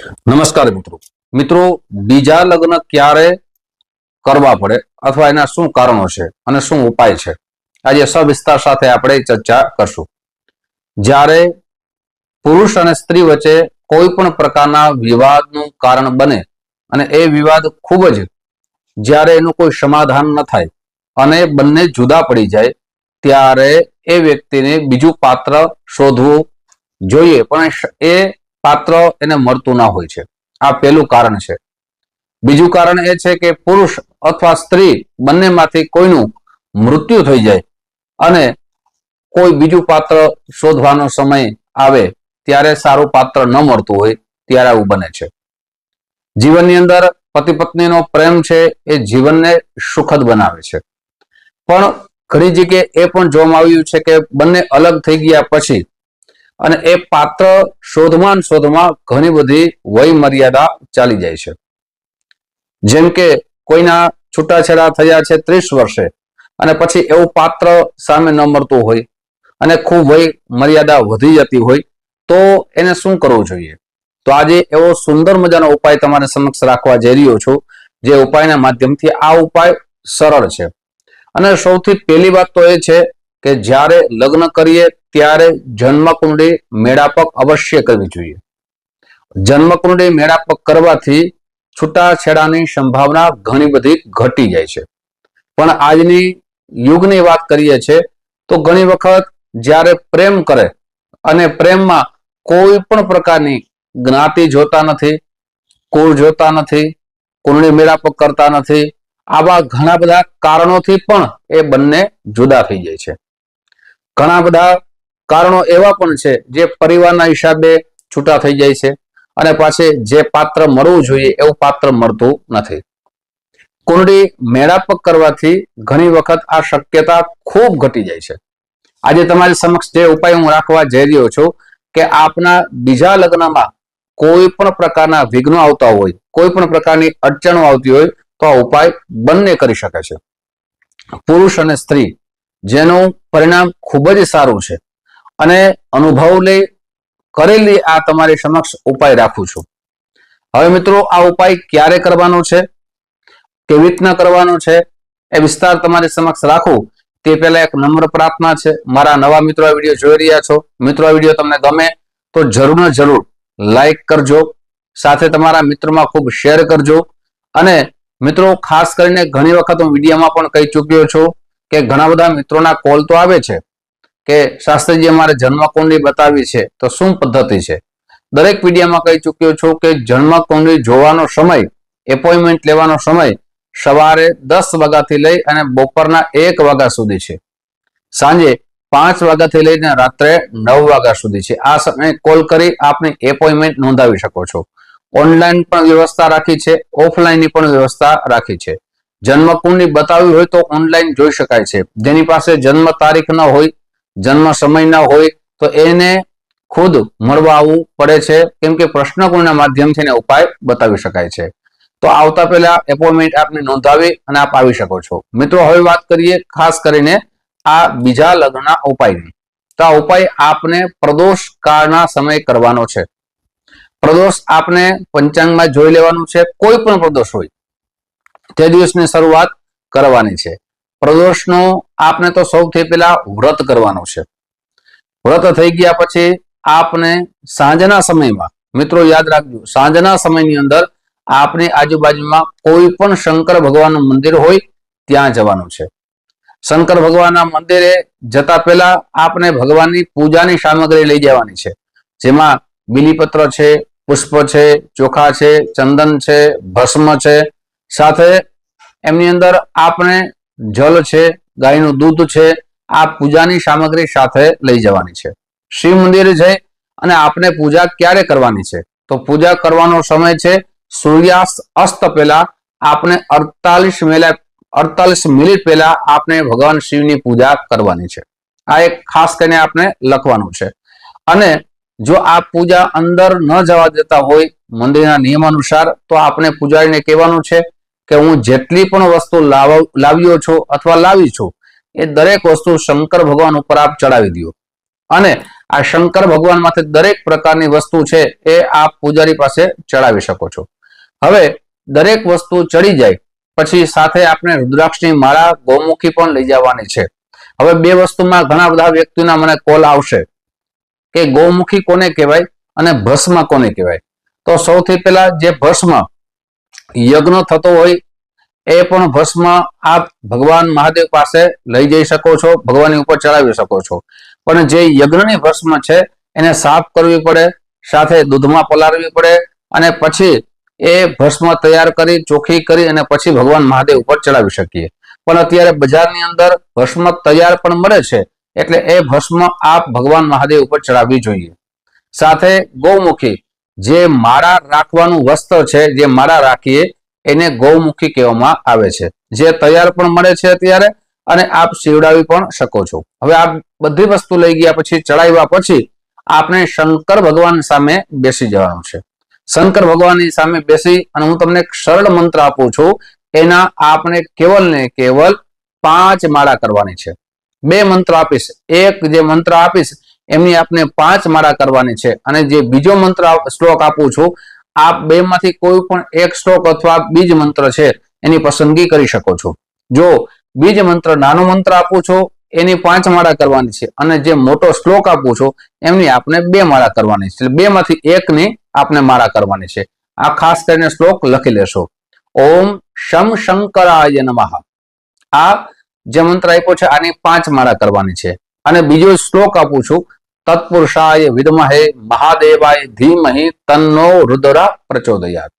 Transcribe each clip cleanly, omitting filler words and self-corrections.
નમસ્કાર મિત્રો મિત્રો બીજા લગ્ન ક્યારે કરવા પડે અથવા એના શું કારણો છે અને શું ઉપાય છે આજે સવિસ્તાર સાથે આપણે ચર્ચા કરશું। જ્યારે પુરુષ અને સ્ત્રી વચ્ચે કોઈ પણ પ્રકારના વિવાદનું કારણ બને અને એ વિવાદ ખૂબ જ જ્યારે એનું કોઈ સમાધાન ન થાય અને બંને જુદા પડી જાય ત્યારે એ વ્યક્તિને બીજું પાત્ર શોધવું જોઈએ પણ એ પાત્ર એને મળતું ના હોય છે। આ પહેલું કારણ છે। બીજું કારણ એ છે કે પુરુષ અથવા સ્ત્રી બંનેમાંથી કોઈનું મૃત્યુ થઈ જાય અને કોઈ બીજું પાત્ર શોધવાનો સમય આવે ત્યારે સારું પાત્ર ન મળતું હોય ત્યારે આવું બને છે। જીવનની અંદર પતિ પત્નીનો પ્રેમ છે એ જીવનને સુખદ બનાવે છે પણ ઘણી જગ્યાએ એ પણ જોવામાં આવ્યું છે કે બંને અલગ થઈ ગયા પછી અને એ પાત્ર શોધમાં ઘણી બધી વય મર્યાદા ચાલી જાય છે। જેમ કે કોઈના છૂટાછેડા થયા છે 30 વર્ષે અને પછી એવું પાત્ર સામે ન મળતું હોય અને ખૂબ વય મર્યાદા વધી જતી હોય તો એને શું કરવું જોઈએ? તો આજે એવો સુંદર મજાનો ઉપાય તમારે સમક્ષ રાખવા જઈ રહ્યો છું જે ઉપાયના માધ્યમથી આ ઉપાય સરળ છે। અને સૌથી પહેલી વાત તો એ છે કે જ્યારે લગ્ન કરીએ ત્યારે જન્મકુંડળી મેળાપક અવશ્ય કરવી જોઈએ। જન્મકુંડળી મેળાપક કરવાથી છૂટાછેડાની સંભાવના ઘણી બધી ઘટી જાય છે। પણ આજની યુગની વાત કરીએ છીએ તો ઘણી વખત જ્યારે પ્રેમ કરે અને પ્રેમમાં કોઈ પણ પ્રકારની જ્ઞાતિ જોતા નથી, કુળ જોતા નથી, કુંડળી મેળાપક કરતા નથી, આવા ઘણા બધા કારણોથી પણ એ બંને જુદા થઈ જાય છે। ઘણા બધા કારણો એવા પણ છે જે પરિવારના હિસાબે છૂટા થઈ જાય છે અને પાછે જે પાત્ર મળવું જોઈએ એવું પાત્ર મળતું નથી। કુંડળી મેળાપક કરવાથી ઘણી વખત આ શક્યતા ખૂબ ઘટી જાય છે। આજે તમારી સમક્ષ જે ઉપાય હું રાખવા જઈ રહ્યો છું કે આપના બીજા લગ્નમાં કોઈ પણ પ્રકારના વિઘ્નો આવતા હોય, કોઈ પણ પ્રકારની અડચણો આવતી હોય તો આ ઉપાય બંને કરી શકે છે। પુરુષ અને સ્ત્રી જેનું પરિણામ ખૂબ જ સારું છે અને અનુભવ લઈ કરેલી આ તમારી સમક્ષ ઉપાય રાખું છું। હવે મિત્રો આ ઉપાય ક્યારે કરવાનો છે, કેવી રીતના કરવાનો છે એ વિસ્તાર તમારી સમક્ષ રાખું તે પહેલા એક નમ્ર પ્રાર્થના છે। મારા નવા મિત્રો આ વિડીયો જોઈ રહ્યા છો, મિત્રો આ વિડીયો તમને ગમે તો જરૂર ને જરૂર લાઈક કરજો, સાથે તમારા મિત્રોમાં ખૂબ શેર કરજો। અને મિત્રો ખાસ કરીને ઘણી વખત હું વિડીયોમાં પણ કહી ચૂક્યો છું કે ઘણા બધા મિત્રોના કોલ તો આવે છે કે શાસ્ત્રીજી અમારે જન્મકુંડળી બતાવી છે તો શું પદ્ધતિ છે? દરેક વિડીયોમાં કહી ચૂક્યો છું કે જન્મકુંડળી જોવાનો સમય, એપોઇન્ટમેન્ટ લેવાનો સમય સવારે 10 વાગ્યાથી લઈ અને બપોરના 1 વાગ્યા સુધી છે, સાંજે 5 વાગ્યાથી લઈને રાત્રે 9 વાગ્યા સુધી છે। આ સમયે કોલ કરી આપની એપોઇન્ટમેન્ટ નોંધાવી શકો છો। ઓનલાઈન પણ વ્યવસ્થા રાખી છે, ઓફલાઈનની પણ વ્યવસ્થા રાખી છે। જન્મકુંડળી બતાવી હોય તો ઓનલાઈન જોઈ શકાય છે। જેની પાસે જન્મ તારીખ ન હોય, જન્મ સમય ન હોય તો એને ખુદ મળવા આવવું પડે છે કેમ કે પ્રશ્નકુંડળના માધ્યમથી એને ઉપાય બતાવી શકાય છે। તો આવતા પહેલા એપોઇન્ટમેન્ટ આપને નોંધાવી અને આપ આવી શકો છો। મિત્રો હવે વાત કરીએ ખાસ કરીને આ બીજા લગ્નના ઉપાયની। તો આ ઉપાય આપને પ્રદોષ કાળના સમય કરવાનો છે। પ્રદોષ આપને પંચાંગમાં જોઈ લેવાનું છે, કોઈ પણ પ્રદોષ હોય તે દિવસની શરૂઆત કરવાની છે। પ્રદોષનો આપને તો સૌથી પહેલા વ્રત કરવાનું છે। વ્રત થઈ ગયા પછી આપને સાંજના સમયમાં, મિત્રો યાદ રાખજો, સાંજના સમયની અંદર આપની આજુબાજુમાં કોઈ પણ શંકર ભગવાનનું મંદિર હોય ત્યાં જવાનું છે। શંકર ભગવાનના મંદિરે જતા પહેલા આપને ભગવાનની પૂજાની સામગ્રી લઈ જવાની છે, જેમાં બીલીપત્ર છે, પુષ્પ છે, ચોખા છે, ચંદન છે, ભસ્મ છે, સાથે એમની અંદર આપણે જલ છે, ગાયનું દૂધ છે, આ પૂજાની સામગ્રી સાથે લઈ જવાની છે। શિવ મંદિરે જઈ અને આપણે પૂજા ક્યારે કરવાની છે? તો પૂજા કરવાનો સમય છે સૂર્યાસ્ત અસ્ત પહેલા આપણે 48 મિનિટ પહેલા આપણે ભગવાન શિવની પૂજા કરવાની છે। આ એક ખાસ કરીને આપણે લખવાનું છે। અને જો આ પૂજા અંદર ન જવા દેતા હોય મંદિરના નિયમ અનુસાર તો આપણે પૂજારીને કહેવાનું છે કે હું જેટલી પણ વસ્તુ લાવ્યો છું અથવા લાવી છું એ દરેક વસ્તુ શંકર ભગવાન ઉપર આપ ચડાવી દો અને આ શંકર ભગવાન માંથી દરેક પ્રકારની વસ્તુ છે એ આપ પૂજારી પાસે ચડાવી શકો છો. હવે દરેક વસ્તુ ચડી જાય પછી સાથે આપણે રુદ્રાક્ષની માળા ગૌમુખી પણ લઈ જવાની છે. હવે બે વસ્તુમાં ઘણા બધા વ્યક્તિના મને કોલ આવશે કે ગૌમુખી કોને કહેવાય અને ભસ્મ કોને કહેવાય. તો સૌથી પહેલા જે ભસ્મ યજ્ઞ થતો હોય એ પણ ભસ્મ આપ ભગવાન મહાદેવ પાસે લઈ જઈ શકો છો, ભગવાનની ઉપર ચડાવી શકો છો. પણ જે યજ્ઞની ભસ્મ છે એને સાફ કરવી પડે, સાથે દૂધમાં પલાળવી પડે અને પછી એ ભસ્મ તૈયાર કરી ચોખ્ખી કરી અને પછી ભગવાન મહાદેવ ઉપર ચડાવી શકીએ. પણ અત્યારે બજારની અંદર ભસ્મ તૈયાર પણ મળે છે એટલે એ ભસ્મ આપ ભગવાન મહાદેવ ઉપર ચડાવવી જોઈએ. સાથે ગૌમુખી જે માળા રાખવાનું વસ્ત્ર છે, જે માળા રાખીએ એને ગૌમુખી કહેવામાં આવે છે, જે તૈયાર પણ મળે છે અત્યારે અને આપ સીવડાવી પણ શકો છો. હવે આ બધી વસ્તુ લઈ ગયા પછી ચડાવ્યા પછી આપણે શંકર ભગવાન સામે બેસી જવાનું છે. શંકર ભગવાનની સામે બેસી અને હું તમને એક સરળ મંત્ર આપું છું, એના આપણે કેવલ ને કેવલ 5 માળા કરવાની છે. 2 મંત્ર આપીશ, એક જે મંત્ર આપીશ એમની આપણે 5 માળા કરવાની છે અને જે બીજો મંત્ર શ્લોક આપું છું આપ બે માંથી કોઈ પણ એક શ્લોક અથવા બીજ મંત્ર છે એની પસંદગી કરી શકો છો. જો બીજ મંત્ર નાનો મંત્ર આપું છું એની 5 માળા કરવાની છે અને જે મોટો શ્લોક આપું છું એમની આપણે 2 માળા કરવાની છે. 2 માંથી એકની આપણે માળા કરવાની છે. આ ખાસ કરીને શ્લોક લખી લેશો. ઓમ શમ શંકરાય નમઃ. આ જે મંત્ર આપ્યો છે આની 5 માળા કરવાની છે. અને બીજો શ્લોક આપું છું તત્પુરુષાય વિદ્મહે મહાદેવાય ધીમહિ તન્નો રુદ્ર પ્રચોદયાત.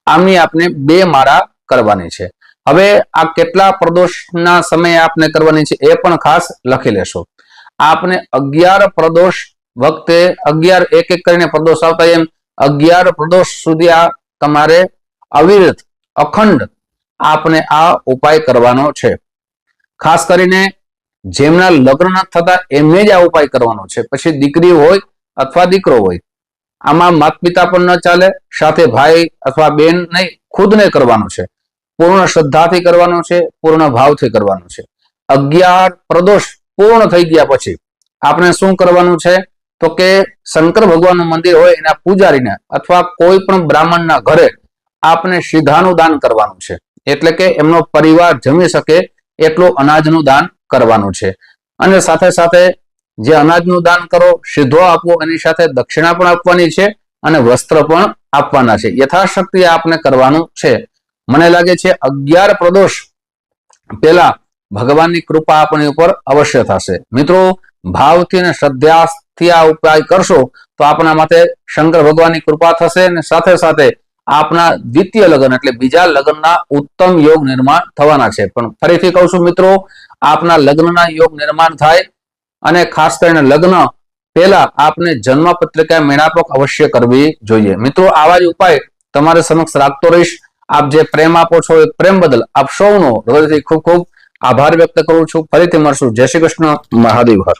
આમની આપણે 2 માળા કરવાની છે. હવે આ કેટલા પ્રદોષના સમયે આપને કરવાની છે એ પણ ખાસ લખી લેશો. આપને 11 પ્રદોષ વખતે 11 એક એક કરીને પ્રદોષ આવતા એમ 11 પ્રદોષ સુધી આ તમારે અવિરત અખંડ આપને આ ઉપાય કરવાનો છે. ખાસ કરીને જેમના લગ્ન ન થતા એમને જ આ ઉપાય કરવાનો છે. પછી દીકરી હોય અથવા દીકરો હોય, આમાં માતા પિતા પણ ન ચાલે, સાથે ભાઈ અથવા બેન નહીં, ખુદને કરવાનું છે. પૂર્ણ શ્રદ્ધાથી કરવાનું છે, પૂર્ણ ભાવથી કરવાનું છે. 11 પ્રદોષ પૂર્ણ થઈ ગયા પછી આપણે શું કરવાનું છે તો કે શંકર ભગવાનનું મંદિર હોય એના પૂજારીને અથવા કોઈ પણ બ્રાહ્મણના ઘરે આપણે સીધાનું દાન કરવાનું છે. એટલે કે એમનો પરિવાર જમી શકે એટલું અનાજનું દાન કરવાનું છે. અને સાથે સાથે જે અનાજનું દાન કરો સીધો આપવો, એની સાથે દક્ષિણા પણ આપવાની છે અને વસ્ત્ર પણ આપવાના છે. યથાશક્તિ આપને કરવાનું છે. મને લાગે છે 11 પ્રદોષ પહેલા ભગવાનની કૃપા આપણી ઉપર અવશ્ય થશે. મિત્રો, ભાવથી અને શ્રદ્ધાથી આ ઉપાય કરશો તો આપણા માટે શંકર ભગવાનની કૃપા થશે અને સાથે સાથે આપના દ્વિતીય લગ્ન એટલે બીજા લગ્નના ઉત્તમ યોગ નિર્માણ થવાના છે. પણ ફરીથી કહું છું મિત્રો, આપના લગ્નના યોગ નિર્માણ થાય અને ખાસ કરીને લગ્ન પહેલા આપને જન્મ પત્રિકા મેળાપક અવશ્ય કરવી જોઈએ. મિત્રો, આવા જ ઉપાય તમારે સમક્ષ રાખતો રહીશ. આપ જે પ્રેમ આપો છો એ પ્રેમ બદલ આપ સૌનો હૃદયથી ખૂબ ખૂબ આભાર વ્યક્ત કરું છું. ફરીથી મળશું. જય શ્રી કૃષ્ણ. મહાદેવ હર.